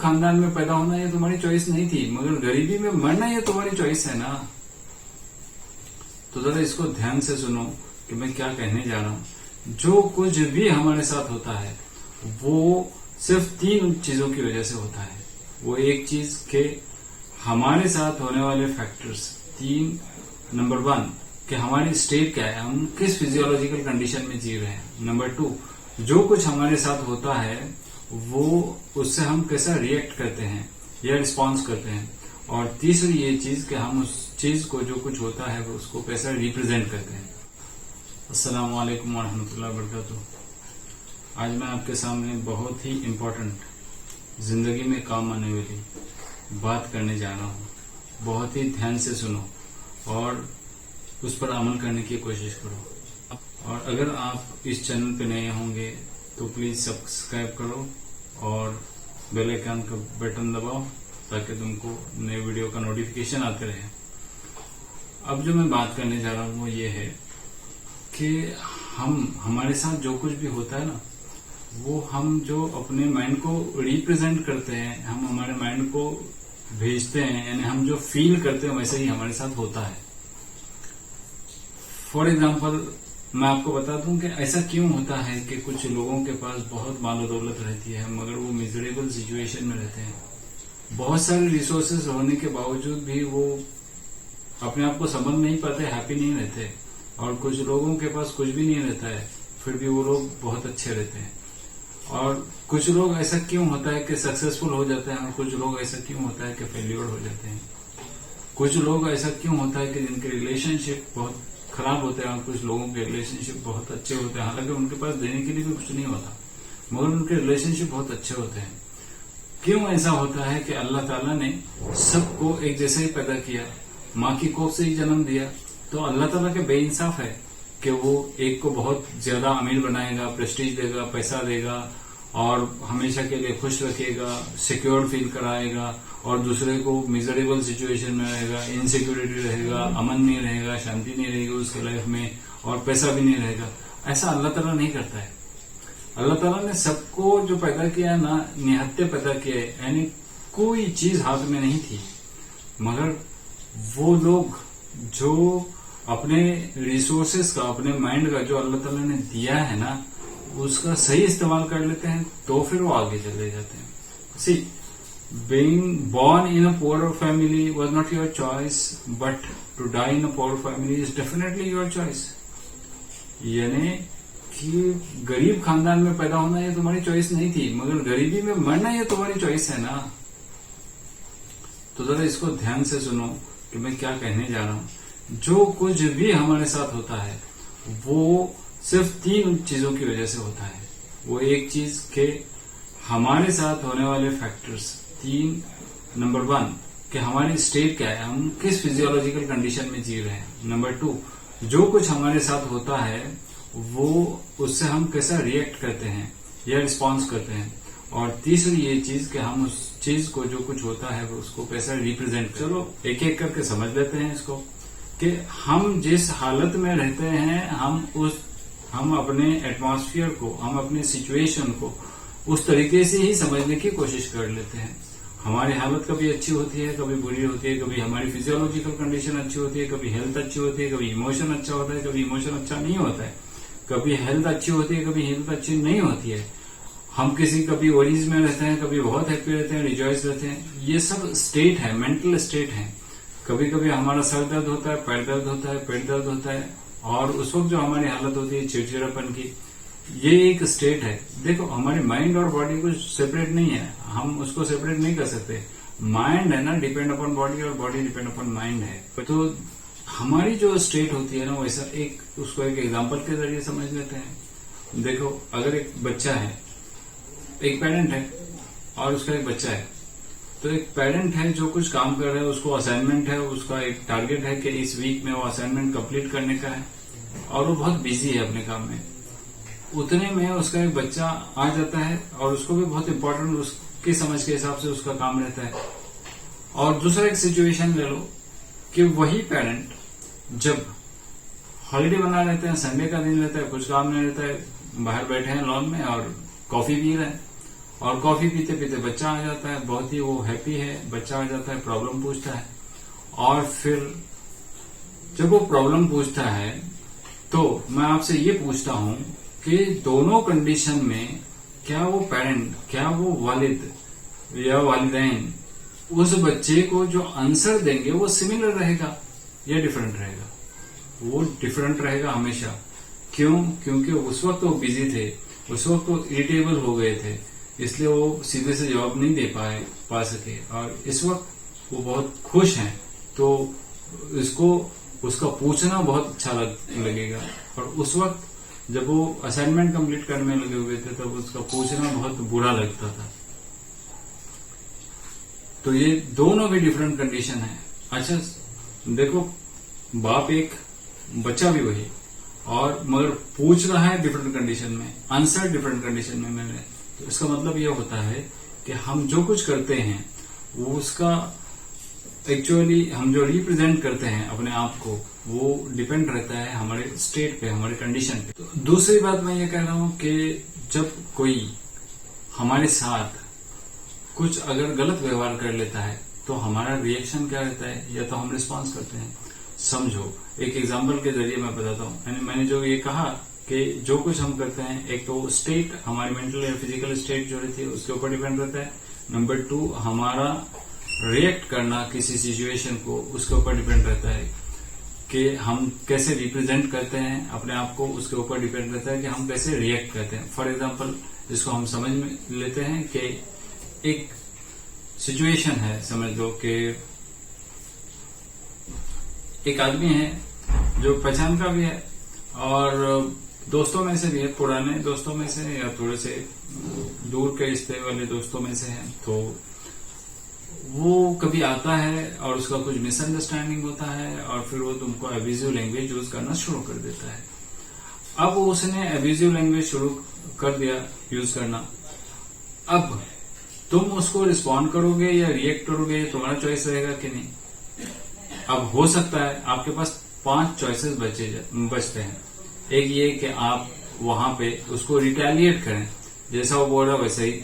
खानदान में पैदा होना ये तुम्हारी चॉइस नहीं थी, मगर गरीबी में मरना ये तुम्हारी चॉइस है ना। तो जरा इसको ध्यान से सुनो कि मैं क्या कहने जा रहा हूं। जो कुछ भी हमारे साथ होता है वो सिर्फ 3 चीजों की वजह से होता है। वो एक चीज के हमारे साथ होने वाले फैक्टर्स 3, नंबर 1 कि हमारी स्टेट क्या है, हम किस फिजियोलॉजिकल कंडीशन में जी रहे हैं। नंबर 2 जो कुछ हमारे साथ होता है वो उससे हम कैसा रिएक्ट करते हैं या रिस्पॉन्स करते हैं। और तीसरी ये चीज कि हम उस चीज को जो कुछ होता है वो उसको कैसा रिप्रेजेंट करते हैं। अस्सलाम वालेकुम वरहमतुल्लाहि वबरकातुहू। आज मैं आपके सामने बहुत ही इम्पोर्टेंट जिंदगी में काम आने वाली बात करने जा रहा हूँ। बहुत ही ध्यान से सुनो और उस पर अमल करने की कोशिश करो। और अगर आप इस चैनल पे नए होंगे तो प्लीज सब्सक्राइब करो और बेल आइकन का बटन दबाओ ताकि तुमको नए वीडियो का नोटिफिकेशन आते रहे। अब जो मैं बात करने जा रहा हूँ वो ये है कि हमारे साथ जो कुछ भी होता है ना, वो हम जो अपने माइंड को रिप्रेजेंट करते हैं, हम हमारे माइंड को भेजते हैं, यानी हम जो फील करते हैं वैसे ही हमारे साथ होता है। फॉर एग्जाम्पल मैं आपको बता दूं कि ऐसा क्यों होता है कि कुछ लोगों के पास बहुत मालो दौलत रहती है मगर वो मिजरेबल सिचुएशन में रहते हैं। बहुत सारे रिसोर्सेज होने के बावजूद भी वो अपने आप को समझ नहीं पाते, हैप्पी नहीं रहते। और कुछ लोगों के पास कुछ भी नहीं रहता है फिर भी वो लोग बहुत अच्छे रहते हैं। और कुछ लोग ऐसा क्यों होता है कि सक्सेसफुल हो जाते हैं और कुछ लोग ऐसा क्यों होता है कि फेल्योर हो जाते हैं। कुछ लोग ऐसा क्यों होता है कि जिनके रिलेशनशिप बहुत खराब होते हैं और कुछ लोगों के रिलेशनशिप बहुत अच्छे होते हैं, हालांकि उनके पास देने के लिए भी कुछ नहीं होता मगर उनके रिलेशनशिप बहुत अच्छे होते हैं। क्यों ऐसा होता है कि अल्लाह ताला ने सबको एक जैसे ही पैदा किया, माँ की कोख से ही जन्म दिया, तो अल्लाह ताला के बेइंसाफ है कि वो एक को बहुत ज्यादा अमीर बनाएगा, प्रेस्टीज देगा, पैसा देगा और हमेशा के लिए खुश रखेगा, सिक्योर फील कराएगा, और दूसरे को मिजरेबल सिचुएशन में रहेगा, इनसिक्योरिटी रहेगा, अमन नहीं रहेगा, शांति नहीं रहेगी उसके लाइफ में और पैसा भी नहीं रहेगा। ऐसा अल्लाह ताला नहीं करता है। अल्लाह ताला ने सबको जो पैदा किया है ना, निहत्ते पैदा किया है, यानी कोई चीज हाथ में नहीं थी, मगर वो लोग जो अपने रिसोर्सेस का, अपने माइंड का जो अल्लाह ताला ने दिया है ना, उसका सही इस्तेमाल कर लेते हैं तो फिर वो आगे चले जाते हैं। सी, being born in a poorer family was not your choice, but to die in a poor family is definitely your choice. यानी कि गरीब खानदान में पैदा होना ये तुम्हारी चॉइस नहीं थी, मगर गरीबी में मरना ये तुम्हारी चॉइस है ना। तो जरा इसको ध्यान से सुनो कि मैं क्या कहने जा रहा हूं। जो कुछ भी हमारे साथ होता है वो सिर्फ 3 चीजों की वजह से होता है। वो एक चीज के हमारे साथ होने वाले फैक्टर्स 3, नंबर 1 कि हमारी स्टेट क्या है, हम किस फिजियोलॉजिकल कंडीशन में जी रहे हैं। नंबर 2 जो कुछ हमारे साथ होता है वो उससे हम कैसा रिएक्ट करते हैं या रिस्पॉन्स करते हैं। और तीसरी ये चीज कि हम उस चीज को जो कुछ होता है वो उसको कैसा रिप्रेजेंट। चलो एक एक करके समझ लेते हैं इसको कि हम जिस हालत में रहते हैं हम अपने एटमॉस्फेयर को, हम अपने सिचुएशन को उस तरीके से ही समझने की कोशिश कर लेते हैं। हमारी हालत कभी अच्छी होती है, कभी बुरी होती है, कभी हमारी फिजियोलॉजिकल कंडीशन अच्छी होती है, कभी हेल्थ अच्छी होती है, कभी इमोशन अच्छा होता है, कभी इमोशन अच्छा नहीं होता है, कभी हेल्थ अच्छी होती है, कभी हेल्थ अच्छी नहीं होती है। हम कभी वरीज में रहते हैं, कभी बहुत हैप्पी रहते हैं, रिजॉइस रहते हैं। ये सब स्टेट है, मेंटल स्टेट है। कभी कभी हमारा सर दर्द होता है, पैर दर्द होता है, पेट दर्द होता है, और उस वक्त जो हमारी हालत होती है चिड़चिड़ापन की, ये एक स्टेट है। देखो, हमारे माइंड और बॉडी कुछ सेपरेट नहीं है, हम उसको सेपरेट नहीं कर सकते। माइंड है ना डिपेंड अपॉन बॉडी और बॉडी डिपेंड अपॉन माइंड है। तो हमारी जो स्टेट होती है ना, वैसा उसको एक एग्जांपल के जरिए समझ लेते हैं। देखो, अगर एक बच्चा है, एक पेरेंट है और उसका एक बच्चा है, तो एक पेरेंट है जो कुछ काम कर रहा है, उसको असाइनमेंट है, उसका एक टारगेट है कि इस वीक में वो असाइनमेंट कंप्लीट करने का है और वो बहुत बिजी है अपने काम में। उतने में उसका एक बच्चा आ जाता है और उसको भी बहुत इंपॉर्टेंट उसकी समझ के हिसाब से उसका काम रहता है। और दूसरा एक सिचुएशन ले लो कि वही पेरेंट जब हॉलिडे बना रहते हैं, संडे का दिन रहता है, कुछ काम नहीं रहता है, बाहर बैठे हैं लॉन में और कॉफी पी रहे हैं, और कॉफी पीते पीते बच्चा आ जाता है, बहुत ही वो हैप्पी है, बच्चा आ जाता है, प्रॉब्लम पूछता है। और फिर जब वो प्रॉब्लम पूछता है तो मैं आपसे ये पूछता हूं कि दोनों कंडीशन में क्या वो पेरेंट, क्या वो वालिद या वालिदैन उस बच्चे को जो आंसर देंगे वो सिमिलर रहेगा या डिफरेंट रहेगा? वो डिफरेंट रहेगा हमेशा। क्यों? क्योंकि उस वक्त वो बिजी थे, उस वक्त वो इरिटेबल हो गए थे, इसलिए वो सीधे से जवाब नहीं दे पा सके। और इस वक्त वो बहुत खुश हैं, तो इसको उसका पूछना बहुत अच्छा लगेगा। और उस वक्त जब वो असाइनमेंट कंप्लीट करने लगे हुए थे तब उसका पूछना बहुत बुरा लगता था। तो ये दोनों भी डिफरेंट कंडीशन है। अच्छा देखो, बाप एक, बच्चा भी वही, और मगर पूछ रहा है डिफरेंट कंडीशन में, आंसर डिफरेंट कंडीशन में मिल रहे हैं। तो इसका मतलब ये होता है कि हम जो कुछ करते हैं वो उसका एक्चुअली हम जो रिप्रेजेंट करते हैं अपने आप को, वो डिपेंड रहता है हमारे स्टेट पे, हमारे कंडीशन पे। तो दूसरी बात मैं ये कह रहा हूं कि जब कोई हमारे साथ कुछ अगर गलत व्यवहार कर लेता है तो हमारा रिएक्शन क्या रहता है, या तो हम रिस्पॉन्स करते हैं। समझो, एक एग्जाम्पल के जरिए मैं बताता हूँ। मैंने जो ये कहा कि जो कुछ हम करते हैं, एक तो स्टेट, हमारी मेंटल या फिजिकल स्टेट जो रहती है उसके ऊपर डिपेंड रहता है। नंबर 2, हमारा रिएक्ट करना किसी सिचुएशन को, उसके ऊपर डिपेंड रहता है कि हम कैसे रिप्रेजेंट करते हैं अपने आप को, उसके ऊपर डिपेंड रहता है कि हम कैसे रिएक्ट करते हैं। फॉर एग्जाम्पल, इसको हम समझ में लेते हैं कि एक सिचुएशन है, समझ लो कि एक आदमी है जो पहचान का भी है और दोस्तों में से भी है, पुराने दोस्तों में से या थोड़े से दूर के रिश्ते वाले दोस्तों में से है। तो वो कभी आता है और उसका कुछ मिसअंडरस्टैंडिंग होता है और फिर वो तुमको एब्यूजिव लैंग्वेज यूज करना शुरू कर देता है। अब उसने एब्यूजिव लैंग्वेज शुरू कर दिया यूज करना। अब तुम उसको रिस्पॉन्ड करोगे या रिएक्ट करोगे, तुम्हारा चॉइस रहेगा कि नहीं। अब हो सकता है आपके पास 5 चॉइसेस बचते हैं। एक ये कि आप वहां पे उसको रिटेलिएट करें, जैसा वो बोल रहा वैसे ही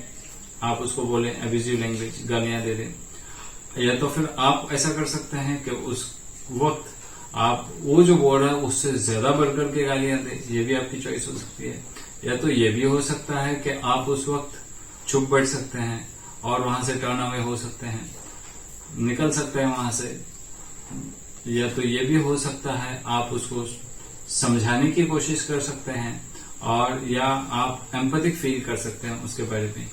आप उसको बोलें, एब्यूजिव लैंग्वेज, गालियां दे दें। या तो फिर आप ऐसा कर सकते हैं कि उस वक्त आप वो जो बोल रहा है उससे ज्यादा बढ़ करके गालियां दें, ये भी आपकी चॉइस हो सकती है। या तो ये भी हो सकता है कि आप उस वक्त चुप बैठ सकते हैं और वहां से टर्न अवे हो सकते हैं, निकल सकते हैं वहां से। या तो ये भी हो सकता है आप उसको समझाने की कोशिश कर सकते हैं, और या आप एम्पैथिक फील कर सकते हैं उसके बारे में,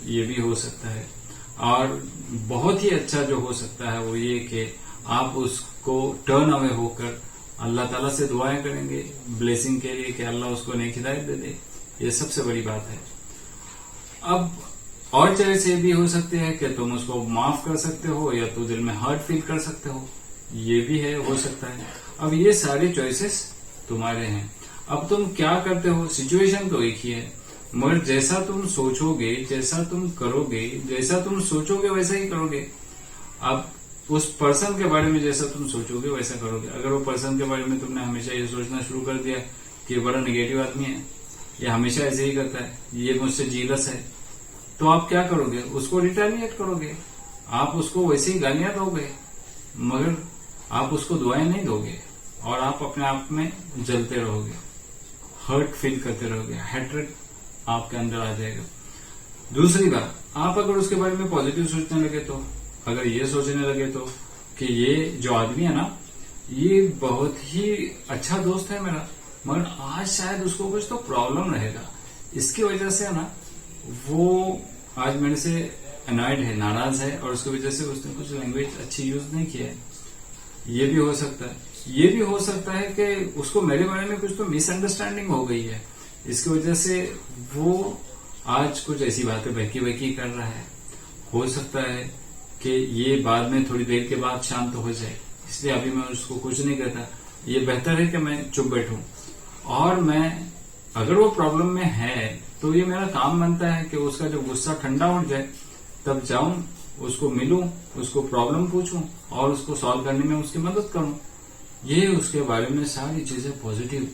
ये भी हो सकता है। और बहुत ही अच्छा जो हो सकता है वो ये कि आप उसको टर्न अवे होकर अल्लाह ताला से दुआएं करेंगे ब्लेसिंग के लिए कि अल्लाह उसको नेक हिदायत दे दे। ये सबसे बड़ी बात है। अब और तरह से भी हो सकते हैं कि तुम उसको माफ कर सकते हो या तो दिल में हर्ट फील कर सकते हो, ये भी है, हो सकता है। अब ये सारे चॉइसेस तुम्हारे हैं। अब तुम क्या करते हो, सिचुएशन तो एक ही है, मगर जैसा तुम सोचोगे, जैसा तुम करोगे, जैसा तुम सोचोगे वैसा ही करोगे। अब उस पर्सन के बारे में जैसा तुम सोचोगे वैसा करोगे। अगर वो पर्सन के बारे में तुमने हमेशा ये सोचना शुरू कर दिया कि ये बड़ा निगेटिव आदमी है, ये हमेशा ऐसे ही करता है, ये मुझसे जीलस है, तो आप क्या करोगे, उसको रिटेलिएट करोगे, आप उसको वैसे ही गालियां दोगे, मगर आप उसको दुआएं नहीं दोगे और आप अपने आप में जलते रहोगे, हर्ट फील करते रहोगे, हैट्रेड आपके अंदर आ जाएगा। दूसरी बात, आप अगर उसके बारे में पॉजिटिव सोचने लगे तो, अगर ये सोचने लगे तो कि ये जो आदमी है ना, ये बहुत ही अच्छा दोस्त है मेरा, मगर आज शायद उसको कुछ तो प्रॉब्लम रहेगा, इसकी वजह से है ना वो आज मेरे से अनॉयड है, नाराज है, और उसकी वजह से उसने कुछ लैंग्वेज अच्छी यूज नहीं किया है। ये भी हो सकता है। ये भी हो सकता है कि उसको मेरे बारे में कुछ तो मिसअंडरस्टैंडिंग हो गई है, इसकी वजह से वो आज कुछ ऐसी बातें बहकी कर रहा है। हो सकता है कि ये बाद में थोड़ी देर के बाद शांत हो जाए, इसलिए अभी मैं उसको कुछ नहीं कहता। ये बेहतर है कि मैं चुप बैठूं, और मैं अगर वो प्रॉब्लम में है तो ये मेरा काम बनता है कि उसका जो गुस्सा ठंडा हो जाए तब जाऊं, उसको मिलूं, उसको प्रॉब्लम पूछूं और उसको सॉल्व करने में उसकी मदद करूं। ये उसके बारे में सारी चीजें पॉजिटिव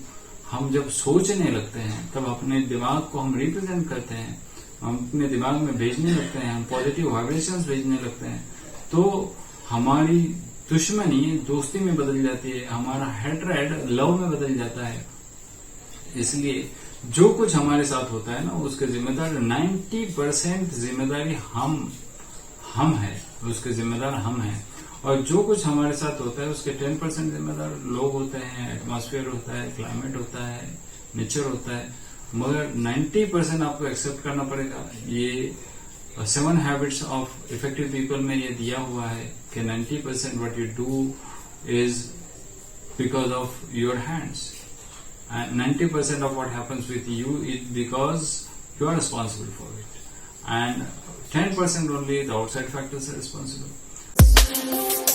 हम जब सोचने लगते हैं तब अपने दिमाग को हम रिप्रेजेंट करते हैं, हम अपने दिमाग में भेजने लगते हैं, हम पॉजिटिव वाइब्रेशंस भेजने लगते हैं, तो हमारी दुश्मनी दोस्ती में बदल जाती है, हमारा हेट्रेड लव में बदल जाता है। इसलिए जो कुछ हमारे साथ होता है ना, उसके जिम्मेदार 90% जिम्मेदारी हम है, उसके जिम्मेदार हम हैं। और जो कुछ हमारे साथ होता है उसके 10% जिम्मेदार लोग होते हैं, एटमॉस्फेयर होता है, क्लाइमेट होता है, नेचर होता है। मगर 90% आपको एक्सेप्ट करना पड़ेगा। ये 7 हैबिट्स ऑफ इफेक्टिव पीपल में ये दिया हुआ है कि 90% what you do is because of your hands, and 90% of what happens with you is because you are responsible for it, and 10% only the outside factors are responsible.